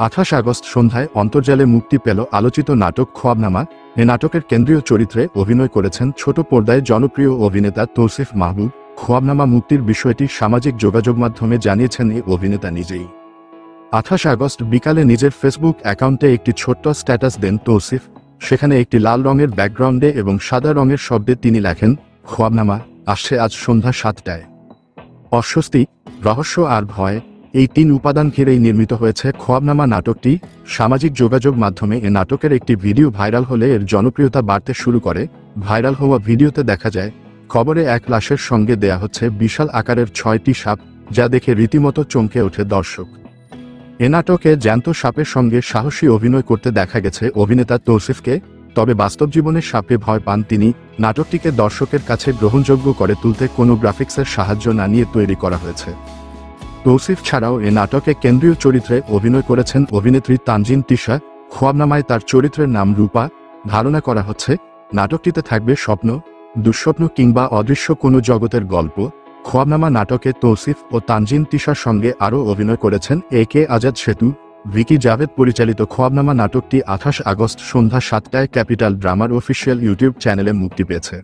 28 August সন্ধ্যায় অন্তর্জালে মুক্তি পেল আলোচিত নাটক খোয়াবনামা। এ নাটকের কেন্দ্রীয় চরিত্রে অভিনয় করেছেন ছোট পর্দায় জনপ্রিয় অভিনেতা তৌসিফ মাহবুব। খোয়াবনামা মুক্তির বিষয়টি সামাজিক যোগাযোগ মাধ্যমে জানিয়েছেন এই অভিনেতা নিজেই। 28 আগস্ট বিকালে নিজের ফেসবুক অ্যাকাউন্টে একটি ছোট্ট স্ট্যাটাস দেন তৌসিফ। সেখানে একটি লাল রঙের ব্যাকগ্রাউন্ডে এবং সাদা রঙের শব্দে তিনি লেখেন, খোয়াবনামা আসছে আজ সন্ধ্যা 7টায়। অস্বস্তি, রহস্য আর ভয়, এই 3 উপাদান ঘিরেই নির্মিত হয়েছে খোয়াবনামা নাটকটি। সামাজিক যোগাযোগ মাধ্যমে এ নাটকের একটি ভিডিও ভাইরাল হলে এর জনপ্রিয়তা বাড়তে শুরু করে। ভাইরাল হওয়া ভিডিওতে দেখা যায় খবরে এক লাশের সঙ্গে দেয়া হচ্ছে বিশাল আকারের 6টি সাপ, যা দেখে রীতিমতো চমকে ওঠে দর্শক। এ নাটকে জ্যান্ত সাপের সঙ্গে সাহসী অভিনয় করতে দেখা গেছে অভিনেতা তৌসিফকে। তবে বাস্তব জীবনে সাপে ভয় পান তিনি। নাটকটিকে দর্শকের কাছে গ্রহণযোগ্য করে তুলতে কোনো গ্রাফিক্সের সাহায্য না নিয়ে তৈরি করা হয়েছে। তৌসিফ ছাড়াও এ নাটকে কেন্দ্রীয় চরিত্রে অভিনয় করেছেন অভিনেত্রী তানজিন তিশা। খোয়াবনামায় তার চরিত্রের নাম রূপা। ধারণা করা হচ্ছে নাটকটিতে থাকবে স্বপ্ন, দুঃস্বপ্ন কিংবা অদৃশ্য কোনো জগতের গল্প। খোয়াবনামা নাটকে তৌসিফ ও তানজিন তিশার সঙ্গে আরও অভিনয় করেছেন একে আজাদ সেতু, ভিকি জাভেদ পরিচালিত খোয়াবনামা নাটকটি 28 আগস্ট সন্ধ্যা 7টায় ক্যাপিটাল ড্রামার অফিসিয়াল ইউটিউব চ্যানেলে মুক্তি পেয়েছে।